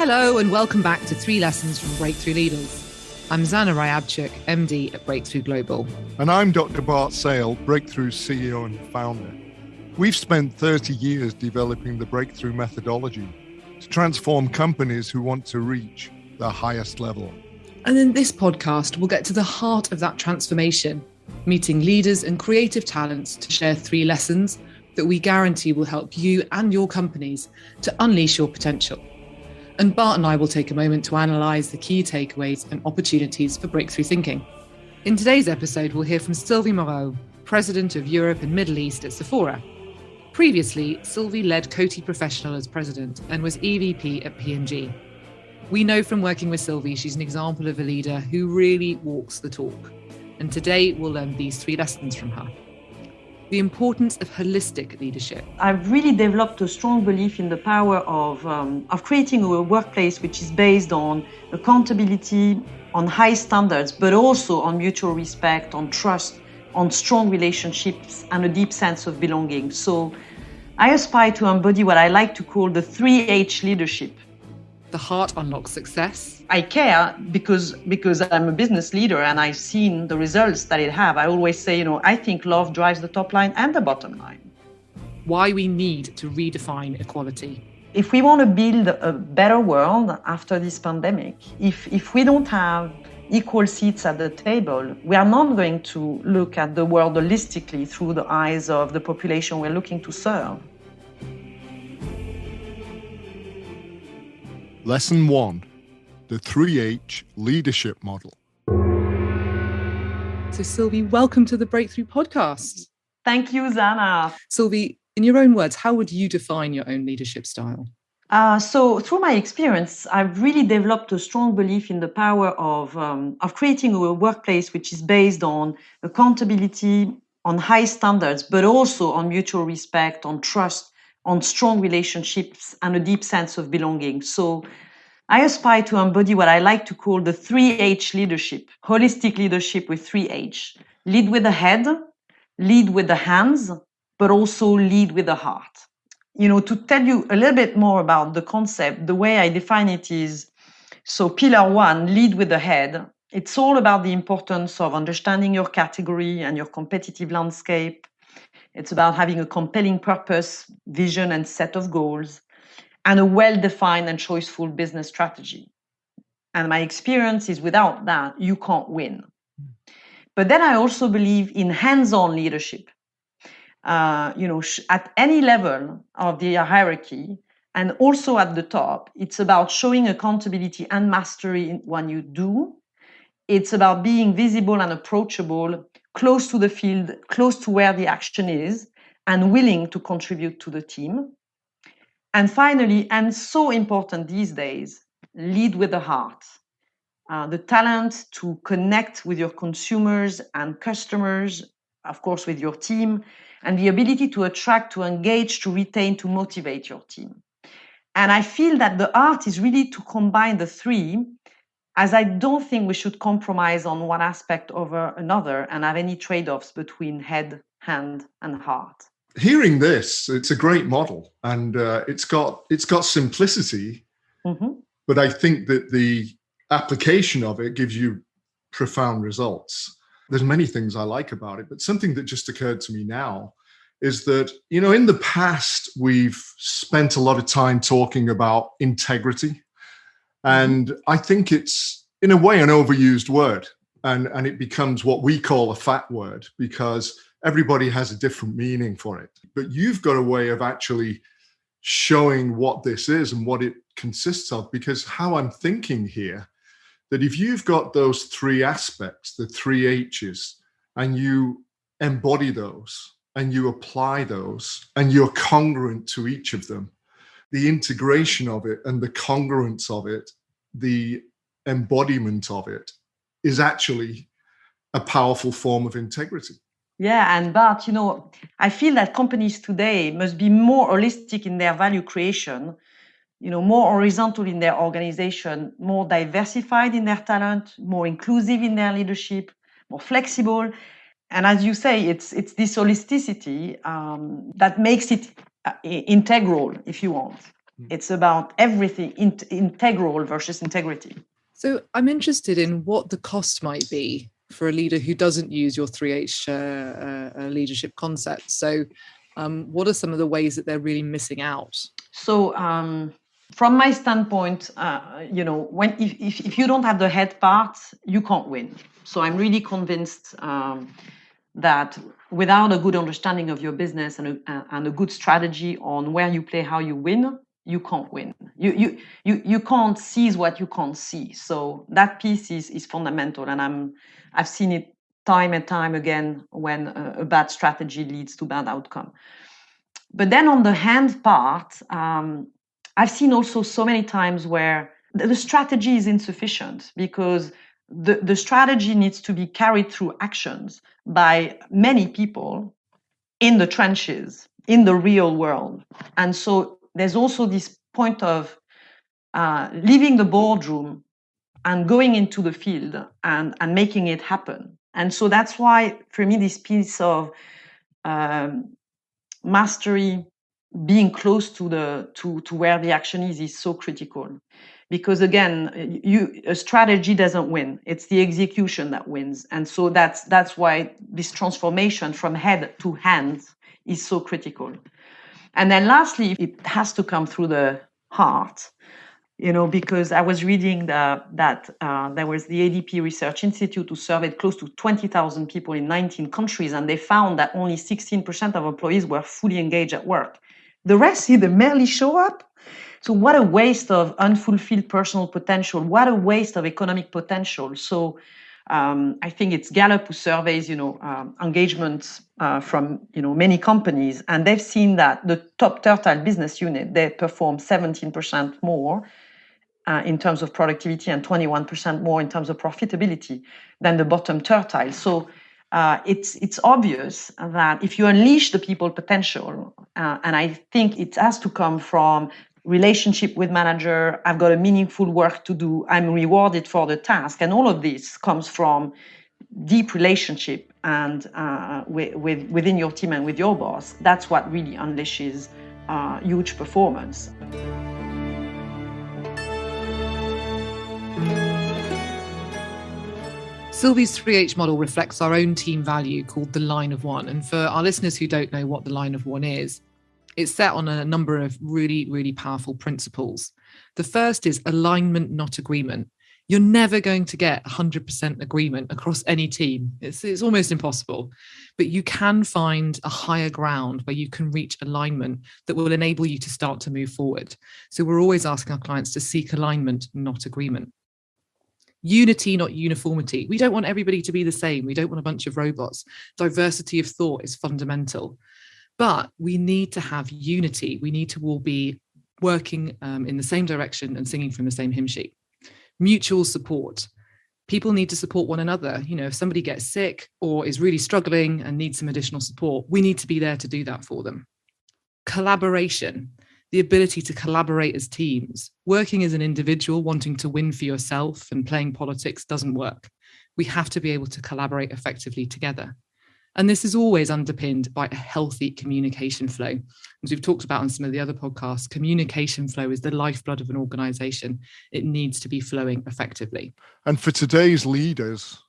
Hello and welcome back to 3 Lessons from Breakthrough Leaders. I'm Zana Ryabchuk, MD at Breakthrough Global. And I'm Dr. Bart Sale, Breakthrough CEO and founder. We've spent 30 years developing the Breakthrough methodology to transform companies who want to reach their highest level. And in this podcast, we'll get to the heart of that transformation, meeting leaders and creative talents to share 3 lessons that we guarantee will help you and your companies to unleash your potential. And Bart and I will take a moment to analyse the key takeaways and opportunities for breakthrough thinking. In today's episode, we'll hear from Sylvie Moreau, President of Europe and Middle East at SEPHORA. Previously, Sylvie led COTY Professional as President and was EVP at P&G. We know from working with Sylvie, she's an example of a leader who really walks the talk. And today, we'll learn these 3 lessons from her. The importance of holistic leadership. I've really developed a strong belief in the power of creating a workplace which is based on accountability, on high standards, but also on mutual respect, on trust, on strong relationships, and a deep sense of belonging. So I aspire to embody what I like to call the 3H leadership. The heart unlocks success. I care because I'm a business leader and I've seen the results that it have. I always say, I think love drives the top line and the bottom line. Why we need to redefine equality. If we want to build a better world after this pandemic, if we don't have equal seats at the table, we are not going to look at the world holistically through the eyes of the population we're looking to serve. Lesson 1, the 3H leadership model. So Sylvie, welcome to the Breakthrough Podcast. Thank you, Zana. Sylvie, in your own words, how would you define your own leadership style? So through my experience, I've really developed a strong belief in the power of creating a workplace which is based on accountability, on high standards, but also on mutual respect, on trust, on strong relationships, and a deep sense of belonging. So I aspire to embody what I like to call the 3H leadership, holistic leadership with 3H. Lead with the head, lead with the hands, but also lead with the heart. To tell you a little bit more about the concept, the way I define it is, so pillar 1, lead with the head. It's all about the importance of understanding your category and your competitive landscape. It's about having a compelling purpose, vision, and set of goals, and a well-defined and choiceful business strategy. And my experience is without that, you can't win. But then I also believe in hands-on leadership. At any level of the hierarchy, and also at the top, it's about showing accountability and mastery in what you do. It's about being visible and approachable, close to the field, close to where the action is, and willing to contribute to the team. And finally, and so important these days, lead with the heart. The talent to connect with your consumers and customers, of course, with your team, and the ability to attract, to engage, to retain, to motivate your team. And I feel that the art is really to combine the 3, as I don't think we should compromise on one aspect over another and have any trade-offs between head, hand, and heart. Hearing this, it's a great model, and it's got simplicity, but I think that the application of it gives you profound results. There's many things I like about it, but something that just occurred to me now is that, in the past, we've spent a lot of time talking about integrity. And I think it's, in a way, an overused word. And it becomes what we call a fat word because everybody has a different meaning for it. But you've got a way of actually showing what this is and what it consists of, because how I'm thinking here, that if you've got those 3 aspects, the 3 H's, and you embody those and you apply those and you're congruent to each of them, the integration of it and the congruence of it, the embodiment of it is actually a powerful form of integrity. Yeah, and Bart, I feel that companies today must be more holistic in their value creation, more horizontal in their organization, more diversified in their talent, more inclusive in their leadership, more flexible. And as you say, it's this holisticity that makes it integral, if you want. It's about everything, integral versus integrity. So I'm interested in what the cost might be for a leader who doesn't use your 3H leadership concept. So what are some of the ways that they're really missing out? So from my standpoint, if you don't have the head part, you can't win. So I'm really convinced that without a good understanding of your business and a good strategy on where you play, how you win, you can't win. You can't seize what you can't see. So that piece is fundamental, and I've seen it time and time again when a bad strategy leads to bad outcome. But then on the hand part, I've seen also so many times where the strategy is insufficient because the strategy needs to be carried through actions by many people in the trenches, in the real world. And so there's also this point of leaving the boardroom and going into the field and making it happen. And so that's why, for me, this piece of mastery, being close to where the action is so critical. Because again, a strategy doesn't win; it's the execution that wins. And so that's why this transformation from head to hands is so critical. And then lastly, it has to come through the heart. Because I was reading that there was the ADP Research Institute who surveyed close to 20,000 people in 19 countries, and they found that only 16% of employees were fully engaged at work. The rest either merely show up. So what a waste of unfulfilled personal potential. What a waste of economic potential. So I think it's Gallup who surveys, engagements from, many companies, and they've seen that the top tertile business unit, they perform 17% more in terms of productivity and 21% more in terms of profitability than the bottom tertile. So it's obvious that if you unleash the people potential, and I think it has to come from relationship with manager, I've got a meaningful work to do, I'm rewarded for the task, and all of this comes from deep relationship and within your team and with your boss. That's what really unleashes huge performance. Sylvie's 3H model reflects our own team value called the line of one. And for our listeners who don't know what the line of one is, it's set on a number of really, really powerful principles. The first is alignment, not agreement. You're never going to get 100% agreement across any team. It's almost impossible. But you can find a higher ground where you can reach alignment that will enable you to start to move forward. So we're always asking our clients to seek alignment, not agreement. Unity, not uniformity. We don't want everybody to be the same. We don't want a bunch of robots. Diversity of thought is fundamental. But we need to have unity. We need to all be working in the same direction and singing from the same hymn sheet. Mutual support. People need to support one another. If somebody gets sick or is really struggling and needs some additional support, we need to be there to do that for them. Collaboration. The ability to collaborate as teams. Working as an individual, wanting to win for yourself and playing politics doesn't work. We have to be able to collaborate effectively together. And this is always underpinned by a healthy communication flow. As we've talked about on some of the other podcasts, communication flow is the lifeblood of an organization. It needs to be flowing effectively. And for today's leaders,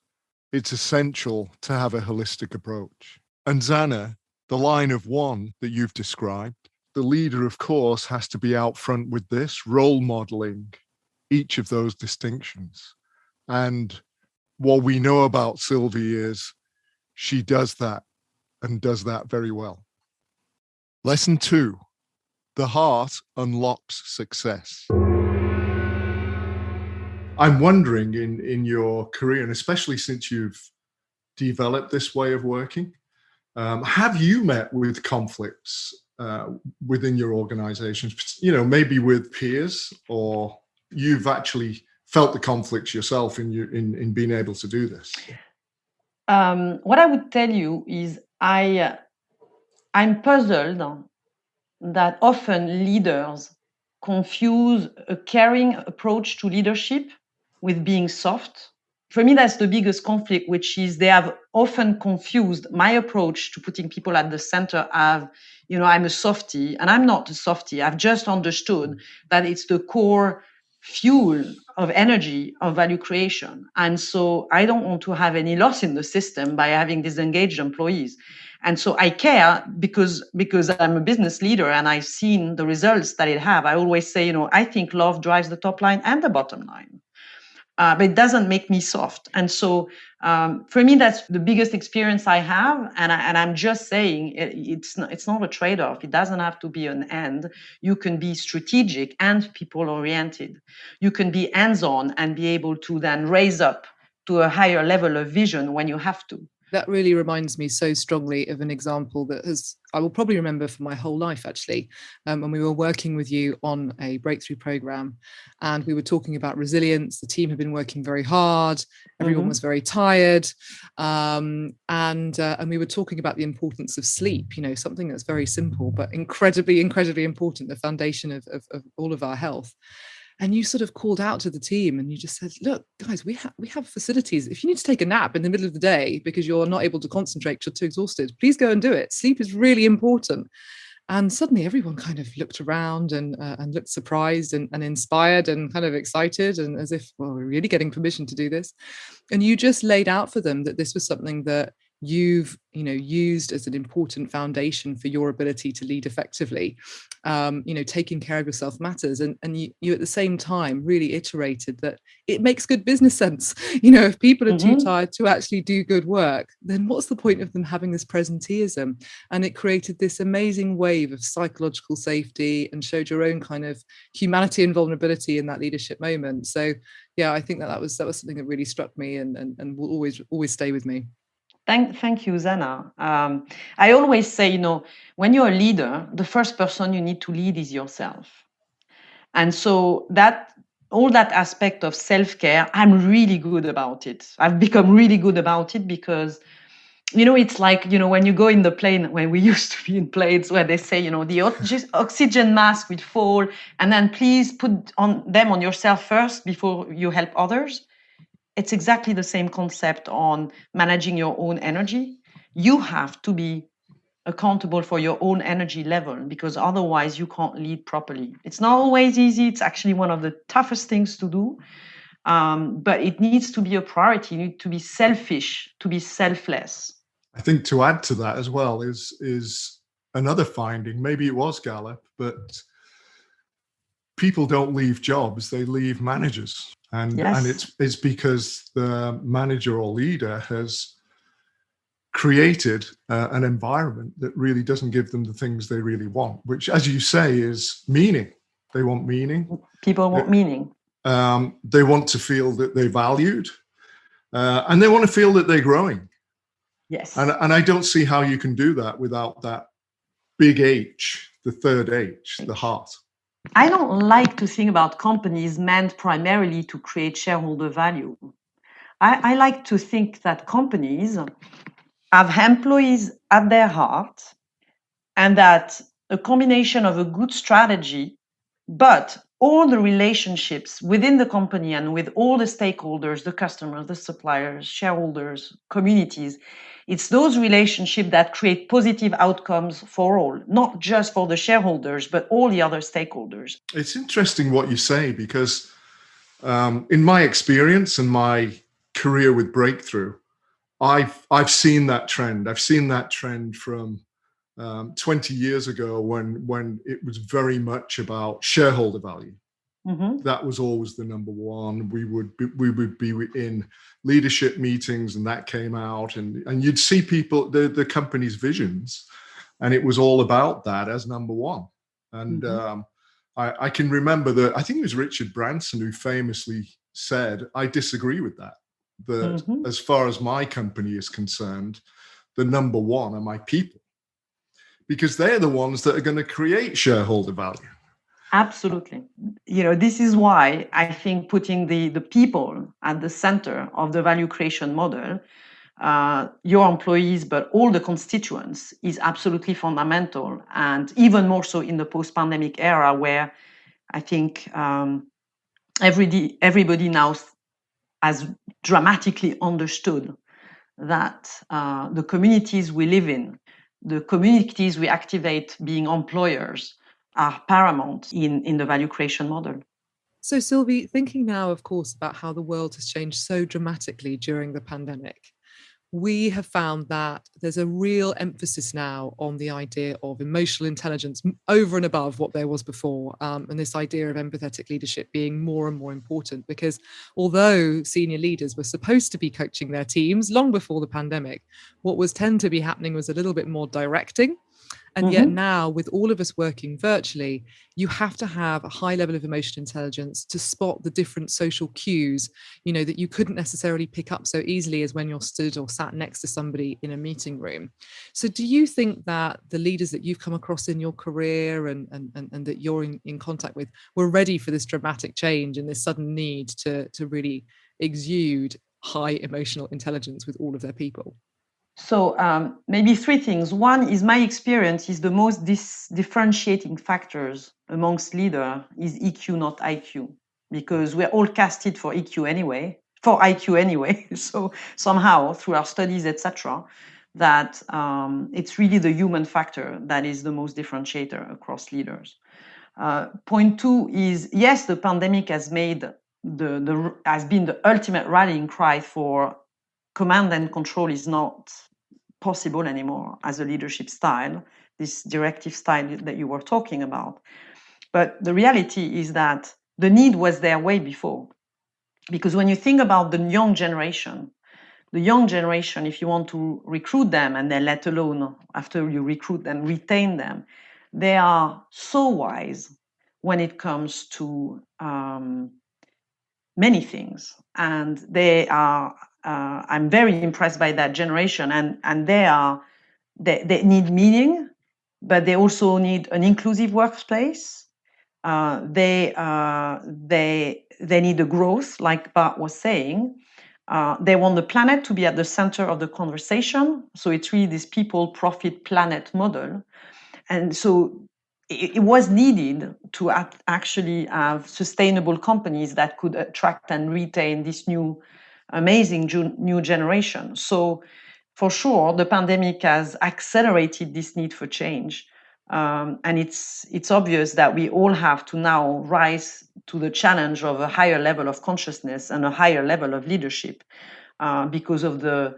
it's essential to have a holistic approach. And Zana, the line of one that you've described, the leader, of course, has to be out front with this, role modeling each of those distinctions. And what we know about Sylvie is she does that and does that very well. Lesson 2, the heart unlocks success. I'm wondering in your career, and especially since you've developed this way of working, have you met with conflicts within your organizations, maybe with peers, or you've actually felt the conflicts yourself in being able to do this? What I would tell you is I'm puzzled that often leaders confuse a caring approach to leadership with being soft for me, that's the biggest conflict, which is they have often confused my approach to putting people at the center of, I'm a softie, and I'm not a softie. I've just understood that it's the core fuel of energy of value creation. And so I don't want to have any loss in the system by having disengaged employees. And so I care because I'm a business leader and I've seen the results that it have. I always say, I think love drives the top line and the bottom line. But it doesn't make me soft. And so for me, that's the biggest experience I have. And I'm just saying it's not a trade-off. It doesn't have to be an end. You can be strategic and people-oriented. You can be hands-on and be able to then raise up to a higher level of vision when you have to. That really reminds me so strongly of an example that I will probably remember for my whole life, actually, when we were working with you on a breakthrough program and we were talking about resilience. The team had been working very hard. Everyone was very tired. And we were talking about the importance of sleep, something that's very simple, but incredibly, incredibly important, the foundation of all of our health. And you sort of called out to the team and you just said, look, guys, we have facilities. If you need to take a nap in the middle of the day because you're not able to concentrate, because you're too exhausted, please go and do it. Sleep is really important. And suddenly everyone kind of looked around and looked surprised and inspired and kind of excited, and as if, well, we're really getting permission to do this. And you just laid out for them that this was something that you've used as an important foundation for your ability to lead effectively. Taking care of yourself matters, and you at the same time really iterated that it makes good business sense. If people are too tired to actually do good work, then what's the point of them having this presenteeism? And it created this amazing wave of psychological safety and showed your own kind of humanity and vulnerability in that leadership moment. So yeah, I think that was something that really struck me and will always stay with me. Thank you, Zana. I always say, when you're a leader, the first person you need to lead is yourself. And so all that aspect of self-care, I'm really good about it. I've become really good about it because, it's like, when you go in the plane, when we used to be in planes where they say, the oxygen mask will fall, and then please put them on yourself first before you help others. It's exactly the same concept on managing your own energy. You have to be accountable for your own energy level because otherwise you can't lead properly. It's not always easy. It's actually one of the toughest things to do. But it needs to be a priority. You need to be selfish, to be selfless. I think to add to that as well is another finding. Maybe it was Gallup, but people don't leave jobs, they leave managers. And it's because the manager or leader has created an environment that really doesn't give them the things they really want, which, as you say, is meaning. They want meaning. People want meaning. They want to feel that they're valued, and they want to feel that they're growing. Yes. And I don't see how you can do that without that big H, the third H, the heart. I don't like to think about companies meant primarily to create shareholder value. I like to think that companies have employees at their heart and that a combination of a good strategy, but all the relationships within the company and with all the stakeholders, the customers, the suppliers, shareholders, communities, it's those relationships that create positive outcomes for all, not just for the shareholders, but all the other stakeholders. It's interesting what you say, because in my experience and my career with Breakthrough, I've seen that trend. I've seen that trend from 20 years ago when it was very much about shareholder value. Mm-hmm. That was always the number one. We would be in leadership meetings and that came out, and you'd see people, the company's visions, and it was all about that as number one. And I can remember that, I think it was Richard Branson who famously said, I disagree with that. That as far as my company is concerned, the number one are my people, because they're the ones that are going to create shareholder value. Absolutely. This is why I think putting the people at the center of the value creation model, your employees, but all the constituents, is absolutely fundamental. And even more so in the post-pandemic era, where I think everybody now has dramatically understood that the communities we live in, the communities we activate being employers, are paramount in the value creation model. So Sylvie, thinking now, of course, about how the world has changed so dramatically during the pandemic, we have found that there's a real emphasis now on the idea of emotional intelligence over and above what there was before. And this idea of empathetic leadership being more and more important, because although senior leaders were supposed to be coaching their teams long before the pandemic, what was tend to be happening was a little bit more directing. And yet now, with all of us working virtually, you have to have a high level of emotional intelligence to spot the different social cues, that you couldn't necessarily pick up so easily as when you're stood or sat next to somebody in a meeting room. So do you think that the leaders that you've come across in your career and that you're in contact with were ready for this dramatic change and this sudden need to really exude high emotional intelligence with all of their people? So maybe three things. One is my experience is the most differentiating factors amongst leaders is EQ, not IQ, because we're all casted for IQ anyway. So somehow through our studies, etc., that it's really the human factor that is the most differentiator across leaders. Point two is, yes, the pandemic has made has been the ultimate rallying cry for command and control is not possible anymore as a leadership style, this directive style that you were talking about. But the reality is that the need was there way before. Because when you think about the young generation, if you want to recruit them, and then let alone after you recruit them, retain them, they are so wise when it comes to many things. And they are, I'm very impressed by that generation. And they need meaning, but they also need an inclusive workplace. They need a growth, like Bart was saying. They want the planet to be at the center of the conversation. So it's really this people, profit, planet model. And so it was needed to actually have sustainable companies that could attract and retain this amazing new generation. So for sure, the pandemic has accelerated this need for change. And it's obvious that we all have to now rise to the challenge of a higher level of consciousness and a higher level of leadership because of the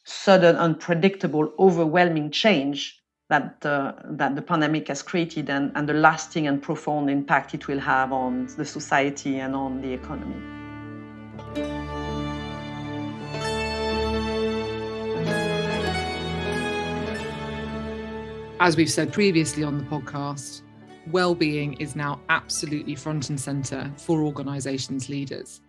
sudden, unpredictable, overwhelming change that the pandemic has created and the lasting and profound impact it will have on the society and on the economy. As we've said previously on the podcast, well-being is now absolutely front and center for organizations' leaders.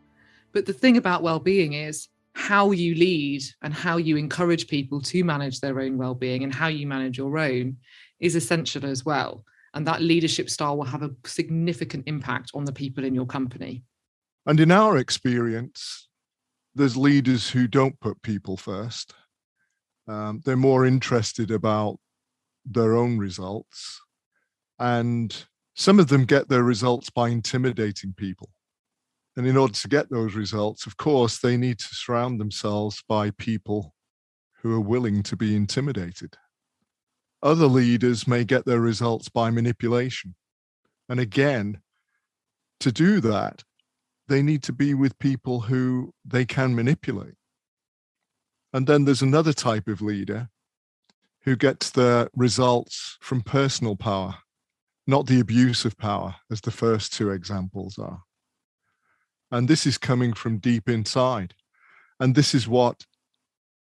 But the thing about well-being is how you lead and how you encourage people to manage their own well-being and how you manage your own is essential as well. And that leadership style will have a significant impact on the people in your company. And in our experience, there's leaders who don't put people first. They're more interested about their own results. And some of them get their results by intimidating people. And in order to get those results, of course, they need to surround themselves by people who are willing to be intimidated. Other leaders may get their results by manipulation. And again, to do that, they need to be with people who they can manipulate. And then there's another type of leader who gets their results from personal power, not the abuse of power, as the first two examples are. And this is coming from deep inside. And this is what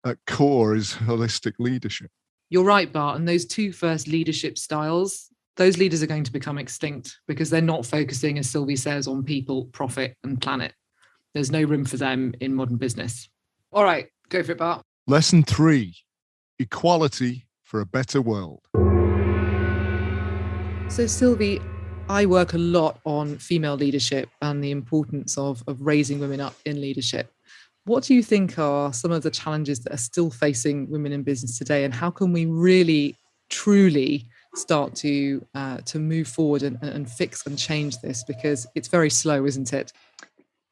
at core is holistic leadership. You're right, Bart. And those two first leadership styles, those leaders are going to become extinct because they're not focusing, as Sylvie says, on people, profit and planet. There's no room for them in modern business. All right, go for it, Bart. Lesson 3, equality for a better world. So Sylvie, I work a lot on female leadership and the importance of raising women up in leadership. What do you think are some of the challenges that are still facing women in business today, and how can we really, truly start to move forward and fix and change this? Because it's very slow, isn't it?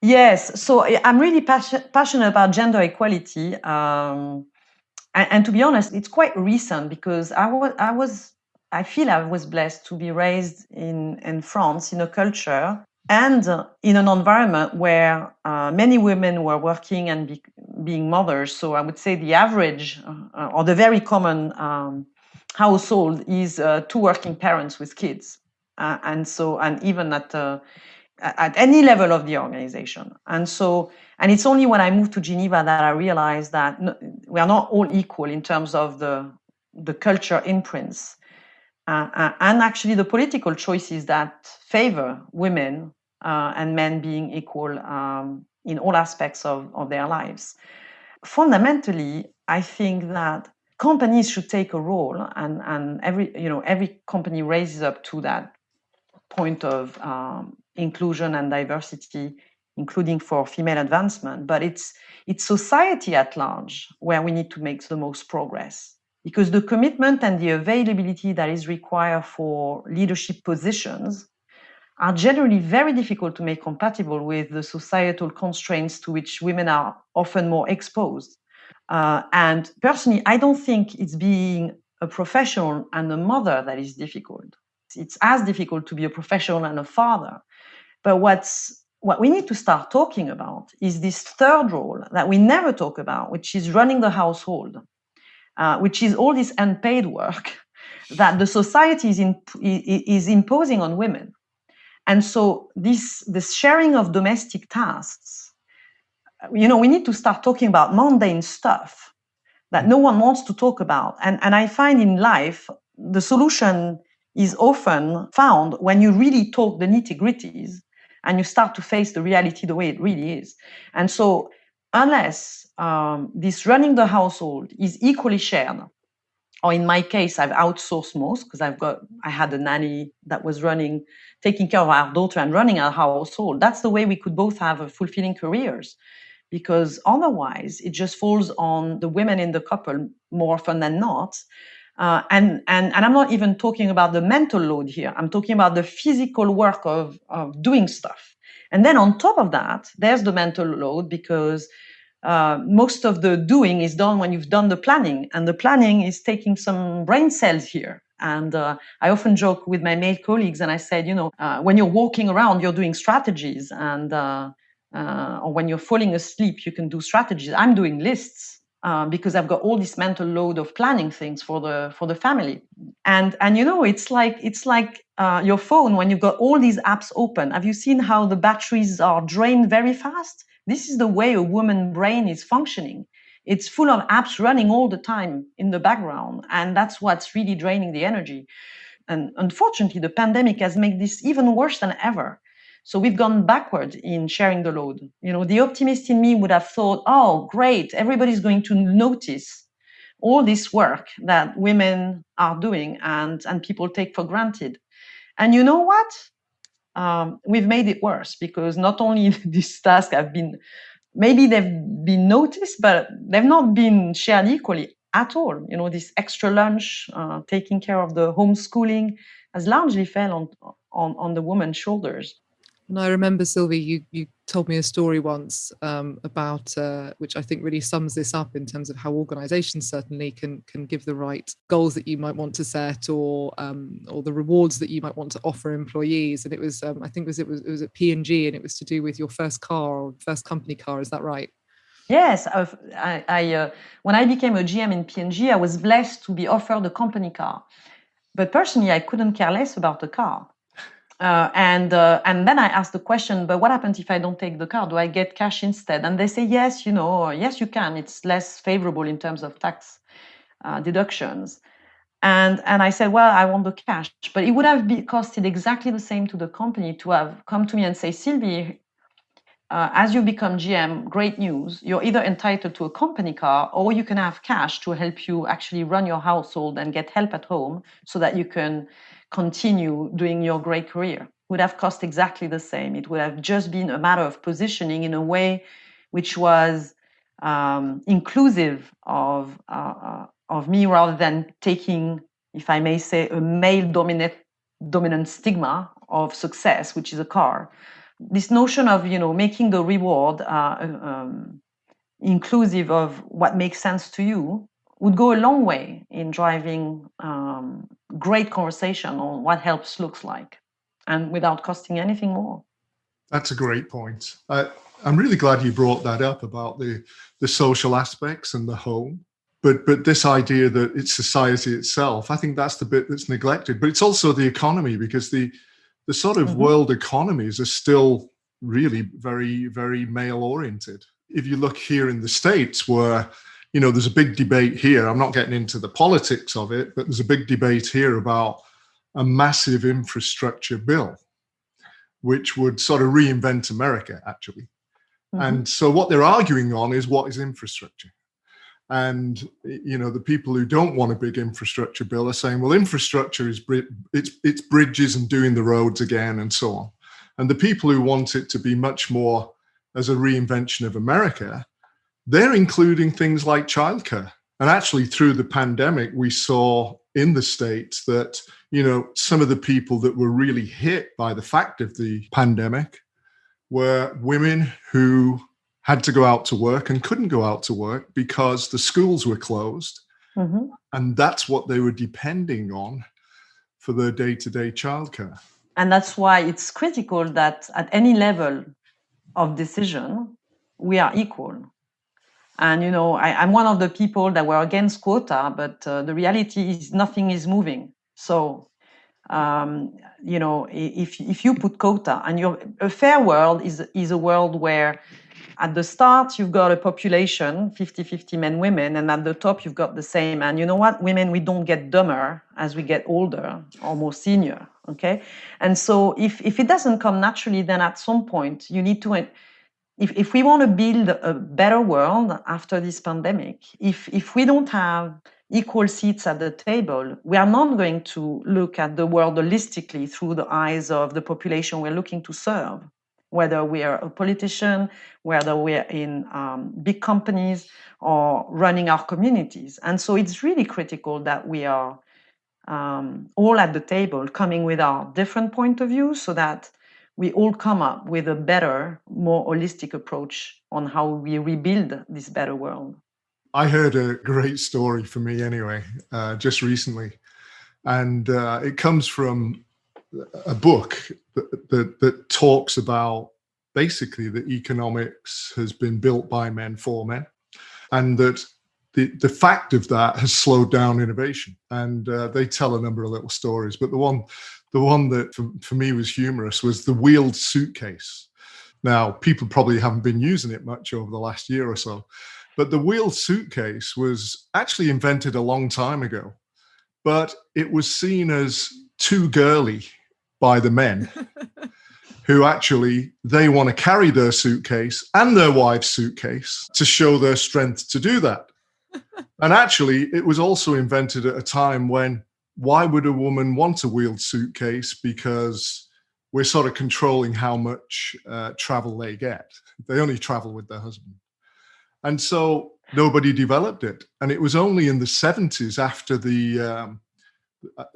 Yes, so I'm really passionate about gender equality. And to be honest, it's quite recent because I feel I was blessed to be raised in France in a culture and in an environment where many women were working and being mothers. So I would say the average or the very common household is two working parents with kids. And even at any level of the organization. And it's only when I moved to Geneva that I realized that we are not all equal in terms of the culture imprints and actually the political choices that favor women and men being equal in all aspects of their lives. Fundamentally, I think that companies should take a role, and every company raises up to that point of inclusion and diversity, including for female advancement. But it's society at large where we need to make the most progress, because the commitment and the availability that is required for leadership positions are generally very difficult to make compatible with the societal constraints to which women are often more exposed. And personally, I don't think it's being a professional and a mother that is difficult. It's as difficult to be a professional and a father. But what we need to start talking about is this third role that we never talk about, which is running the household, which is all this unpaid work that the society is imposing on women. And so this sharing of domestic tasks, we need to start talking about mundane stuff that no one wants to talk about. And I find in life, the solution is often found when you really talk the nitty-gritties and you start to face the reality the way it really is. And so unless this running the household is equally shared, or in my case, I've outsourced most because I had a nanny that was taking care of our daughter and running our household. That's the way we could both have fulfilling careers, because otherwise it just falls on the women in the couple more often than not. And I'm not even talking about the mental load here. I'm talking about the physical work of doing stuff. And then on top of that, there's the mental load, because most of the doing is done when you've done the planning, and the planning is taking some brain cells here. And I often joke with my male colleagues, and I said, when you're walking around, you're doing strategies, and or when you're falling asleep, you can do strategies. I'm doing lists because I've got all this mental load of planning things for the family. And it's like your phone when you've got all these apps open. Have you seen how the batteries are drained very fast? This is the way a woman's brain is functioning. It's full of apps running all the time in the background, and that's what's really draining the energy. And unfortunately, the pandemic has made this even worse than ever. So we've gone backward in sharing the load. The optimist in me would have thought, oh, great, everybody's going to notice all this work that women are doing and people take for granted. And you know what? We've made it worse, because not only these tasks maybe they've been noticed, but they've not been shared equally at all. This extra lunch, taking care of the homeschooling has largely fell on the woman's shoulders. And I remember, Sylvie, you told me a story once about which I think really sums this up in terms of how organisations certainly can give the right goals that you might want to set, or the rewards that you might want to offer employees. And it was I think it was at P&G, and it was to do with your first car or first company car. Is that right? Yes, when I became a GM in P&G, I was blessed to be offered a company car. But personally, I couldn't care less about the car. And then I asked the question, but what happens if I don't take the car? Do I get cash instead? And they say, yes, yes, you can. It's less favorable in terms of tax deductions. And I said, well, I want the cash. But it would have costed exactly the same to the company to have come to me and say, Sylvie, as you become GM, great news. You're either entitled to a company car, or you can have cash to help you actually run your household and get help at home so that you can continue doing your great career. It would have cost exactly the same. It would have just been a matter of positioning in a way which was inclusive of me, rather than taking, if I may say, a male dominant stigma of success, which is a car. this notion of, making the reward inclusive of what makes sense to you would go a long way in driving great conversation on what helps looks like, and without costing anything more. That's a great point. I'm really glad you brought that up about the social aspects and the home. But this idea that it's society itself, I think that's the bit that's neglected. But it's also the economy, because the sort of world economies are still really very, very male-oriented. If you look here in the States, where, there's a big debate here, I'm not getting into the politics of it, but there's a big debate here about a massive infrastructure bill, which would sort of reinvent America, actually. And so what they're arguing on is, what is infrastructure? And, the people who don't want a big infrastructure bill are saying, well, infrastructure is it's bridges and doing the roads again and so on. And the people who want it to be much more as a reinvention of America, they're including things like childcare. And actually, through the pandemic, we saw in the States that, some of the people that were really hit by the fact of the pandemic were women who had to go out to work and couldn't go out to work because the schools were closed. And that's what they were depending on for their day-to-day childcare. And that's why it's critical that at any level of decision, we are equal. And, I'm one of the people that were against quota, but the reality is nothing is moving. So, if you put quota, and a fair world is a world where at the start, you've got a population, 50-50 men, women, and at the top, you've got the same. And you know what? Women, we don't get dumber as we get older or more senior, okay? And so if it doesn't come naturally, then at some point, you need to... If we want to build a better world after this pandemic, if we don't have equal seats at the table, we are not going to look at the world holistically through the eyes of the population we're looking to serve, whether we are a politician, whether we're in big companies or running our communities. And so it's really critical that we are all at the table, coming with our different point of view, so that we all come up with a better, more holistic approach on how we rebuild this better world. I heard a great story for me anyway, just recently. And it comes from a book that talks about basically that economics has been built by men for men, and that the fact of that has slowed down innovation. And they tell a number of little stories, but the one that for me was humorous was the wheeled suitcase. Now, people probably haven't been using it much over the last year or so, but the wheeled suitcase was actually invented a long time ago, but it was seen as too girly by the men who actually, they want to carry their suitcase and their wife's suitcase to show their strength to do that. And actually, it was also invented at a time when, why would a woman want a wheeled suitcase? Because we're sort of controlling how much travel they get. They only travel with their husband. And so nobody developed it. And it was only in the 70s, after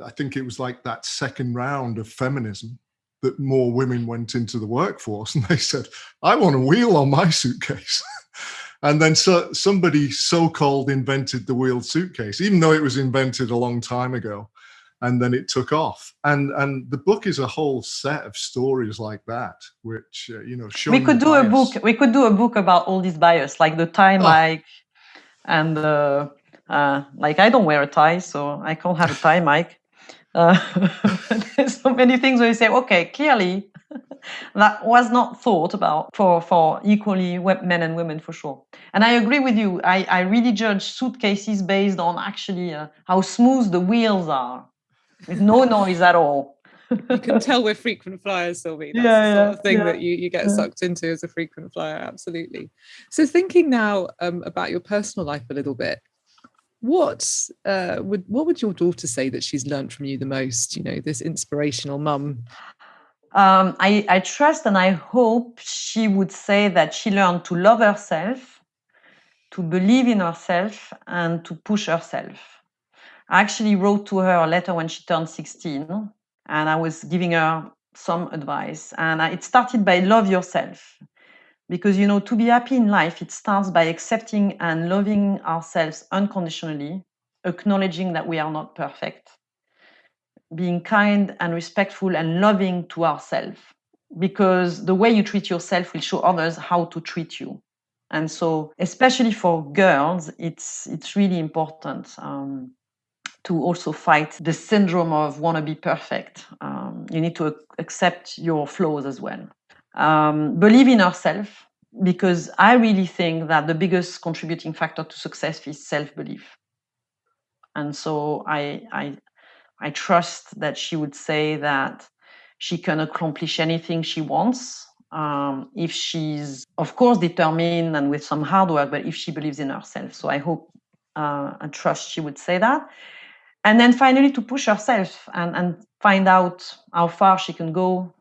I think it was like that second round of feminism, that more women went into the workforce, and they said, I want a wheel on my suitcase. And then somebody so-called invented the wheeled suitcase, even though it was invented a long time ago, and then it took off. And the book is a whole set of stories like that, which show. We could do a book. We could do a book about all these bias, like the tie mic, and like I don't wear a tie, so I can't have a tie mic. There's so many things where you say, okay, clearly that was not thought about for equally men and women, for sure. And I agree with you. I really judge suitcases based on actually how smooth the wheels are, with no noise at all. You can tell we're frequent flyers, Sylvie. That's the sort of thing that you get sucked into as a frequent flyer. Absolutely. So thinking now about your personal life a little bit, what would your daughter say that she's learned from you the most? This inspirational mum. I trust and I hope she would say that she learned to love herself, to believe in herself, and to push herself. I actually wrote to her a letter when she turned 16, and I was giving her some advice. And it started by love yourself. Because, to be happy in life, it starts by accepting and loving ourselves unconditionally, acknowledging that we are not perfect, being kind and respectful and loving to ourselves. Because the way you treat yourself will show others how to treat you. And so, especially for girls, it's really important to also fight the syndrome of want to be perfect. You need to accept your flaws as well. Believe in yourself, because I really think that the biggest contributing factor to success is self-belief. And so I trust that she would say that she can accomplish anything she wants if she's, of course, determined and with some hard work, but if she believes in herself. So I hope and trust she would say that. And then finally to push herself and find out how far she can go,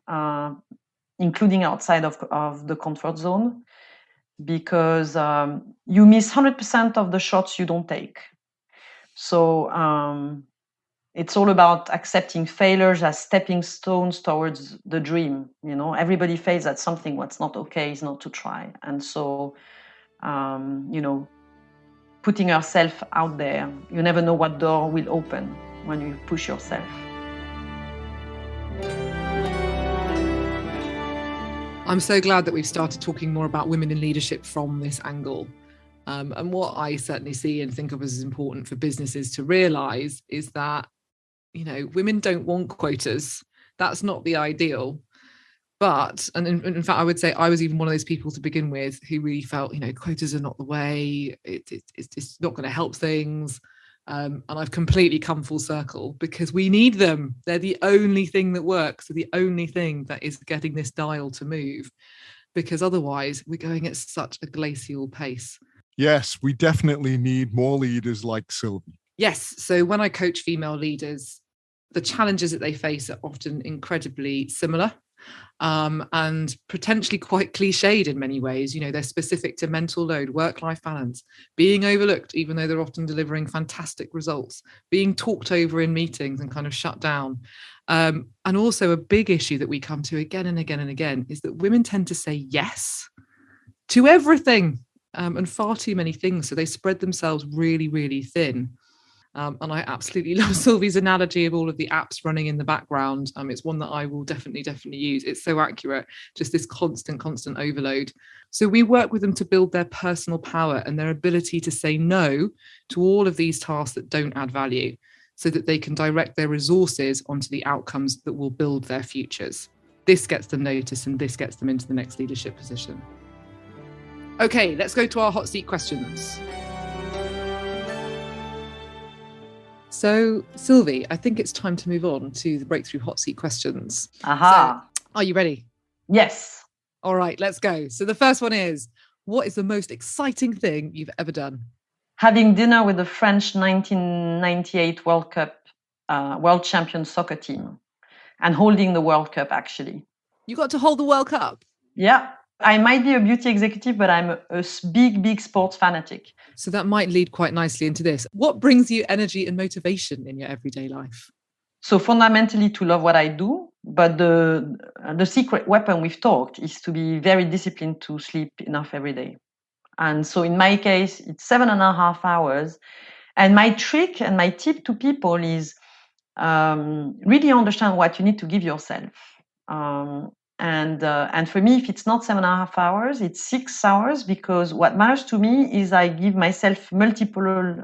including outside of the comfort zone, because you miss 100% of the shots you don't take. So it's all about accepting failures as stepping stones towards the dream. Everybody fails at something. What's not okay is not to try. And so, putting yourself out there, you never know what door will open when you push yourself. I'm so glad that we've started talking more about women in leadership from this angle. And what I certainly see and think of as important for businesses to realise is that, women don't want quotas. That's not the ideal. But, and in fact, I would say I was even one of those people to begin with who really felt, quotas are not the way. It's not going to help things. And I've completely come full circle because we need them. They're the only thing that works. They're the only thing that is getting this dial to move, because otherwise we're going at such a glacial pace. Yes, we definitely need more leaders like Sylvie. Yes. So when I coach female leaders, the challenges that they face are often incredibly similar. And potentially quite cliched in many ways. They're specific to mental load, work-life balance, being overlooked, even though they're often delivering fantastic results, being talked over in meetings and kind of shut down. And also a big issue that we come to again and again and again is that women tend to say yes to everything and far too many things. So they spread themselves really, really thin. And I absolutely love Sylvie's analogy of all of the apps running in the background. It's one that I will definitely use. It's so accurate, just this constant overload. So we work with them to build their personal power and their ability to say no to all of these tasks that don't add value, so that they can direct their resources onto the outcomes that will build their futures. This gets them noticed and this gets them into the next leadership position. Okay, let's go to our hot seat questions. So, Sylvie, I think it's time to move on to the breakthrough hot seat questions. Aha. So, are you ready? Yes. All right, let's go. So the first one is, what is the most exciting thing you've ever done? Having dinner with the French 1998 World Cup, world champion soccer team, and holding the World Cup, actually. You got to hold the World Cup? Yeah. I might be a beauty executive, but I'm a big sports fanatic. So that might lead quite nicely into this. What brings you energy and motivation in your everyday life? So fundamentally to love what I do, but the secret weapon we've talked is to be very disciplined to sleep enough every day. And so in my case, it's 7.5 hours. And my trick and my tip to people is really understand what you need to give yourself. And for me, if it's not 7.5 hours, it's 6 hours, because what matters to me is I give myself multiple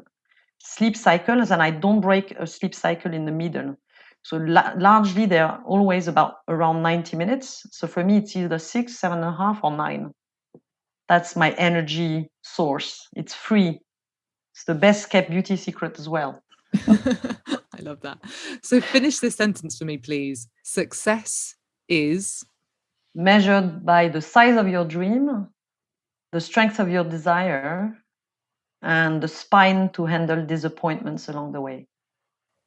sleep cycles and I don't break a sleep cycle in the middle. So largely they're always around 90 minutes. So for me, it's either 6, 7.5 or 9. That's my energy source. It's free. It's the best kept beauty secret as well. I love that. So finish this sentence for me, please. Success is measured by the size of your dream, the strength of your desire, and the spine to handle disappointments along the way.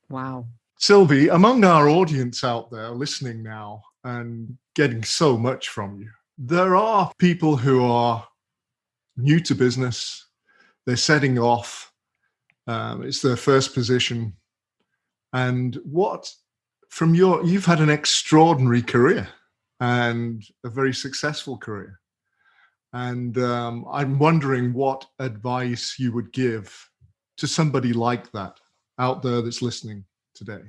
Wow. Sylvie, among our audience out there listening now and getting so much from you, there are people who are new to business. They're setting off. It's their first position. And what you've had an extraordinary career and a very successful career. And I'm wondering what advice you would give to somebody like that out there that's listening today.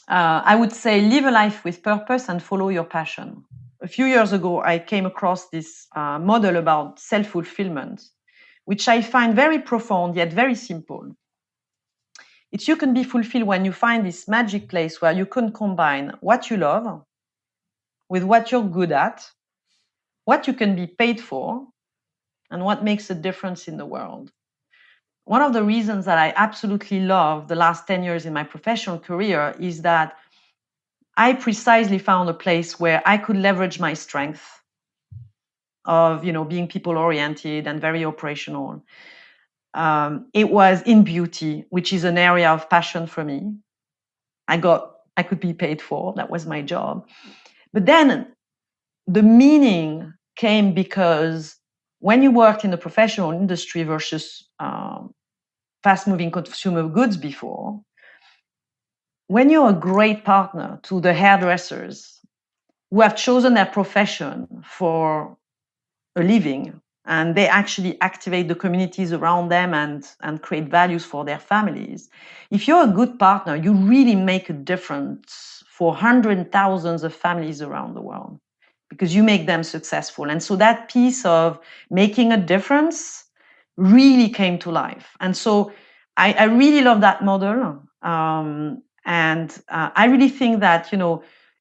I would say live a life with purpose and follow your passion. A few years ago, I came across this model about self-fulfillment, which I find very profound yet very simple. It's you can be fulfilled when you find this magic place where you can combine what you love with what you're good at, what you can be paid for, and what makes a difference in the world. One of the reasons that I absolutely love the last 10 years in my professional career is that I precisely found a place where I could leverage my strength of, being people-oriented and very operational. It was in beauty, which is an area of passion for me. I could be paid for, that was my job. But then the meaning came because when you worked in the professional industry versus fast-moving consumer goods before, when you're a great partner to the hairdressers who have chosen their profession for a living, and they actually activate the communities around them and create values for their families, if you're a good partner, you really make a difference for hundreds and thousands of families around the world because you make them successful. And so that piece of making a difference really came to life. And so I really love that model. And I really think that,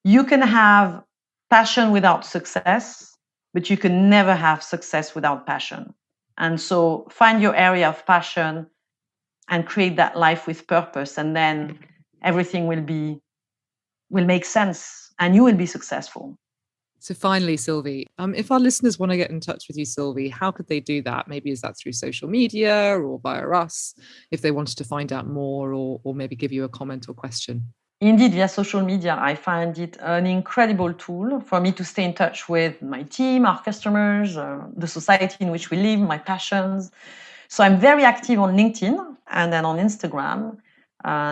you can have passion without success, but you can never have success without passion. And so find your area of passion and create that life with purpose. And then everything will make sense and you will be successful. So finally, Sylvie, if our listeners want to get in touch with you, Sylvie, how could they do that? Maybe is that through social media or via us, if they wanted to find out more or maybe give you a comment or question? Indeed, via social media, I find it an incredible tool for me to stay in touch with my team, our customers, the society in which we live, my passions. So I'm very active on LinkedIn and then on Instagram,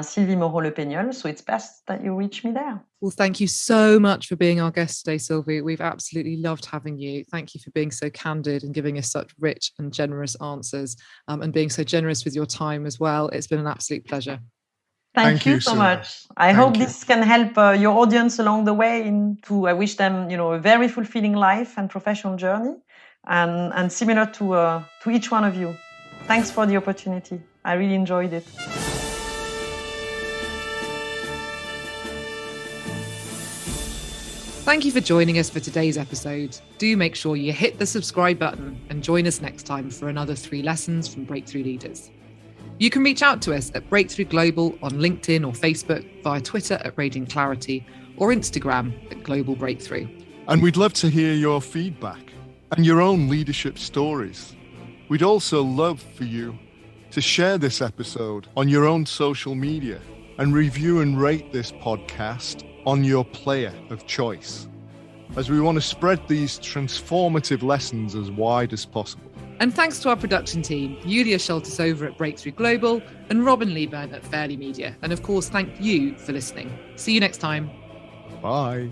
Sylvie Moreau Le Peignol. So it's best that you reach me there. Well, thank you so much for being our guest today, Sylvie. We've absolutely loved having you. Thank you for being so candid and giving us such rich and generous answers and being so generous with your time as well. It's been an absolute pleasure. Thank you so much. I hope this can help your audience along the way. I wish them, a very fulfilling life and professional journey, and similar to each one of you. Thanks for the opportunity. I really enjoyed it. Thank you for joining us for today's episode. Do make sure you hit the subscribe button and join us next time for another 3 lessons from Breakthrough Leaders. You can reach out to us at Breakthrough Global on LinkedIn or Facebook, via Twitter at Radiant Clarity, or Instagram at Global Breakthrough. And we'd love to hear your feedback and your own leadership stories. We'd also love for you to share this episode on your own social media and review and rate this podcast on your player of choice, as we want to spread these transformative lessons as wide as possible. And thanks to our production team, Yulia Schultes over at Breakthrough Global and Robin Lieburn at Fairly Media. And of course, thank you for listening. See you next time. Bye.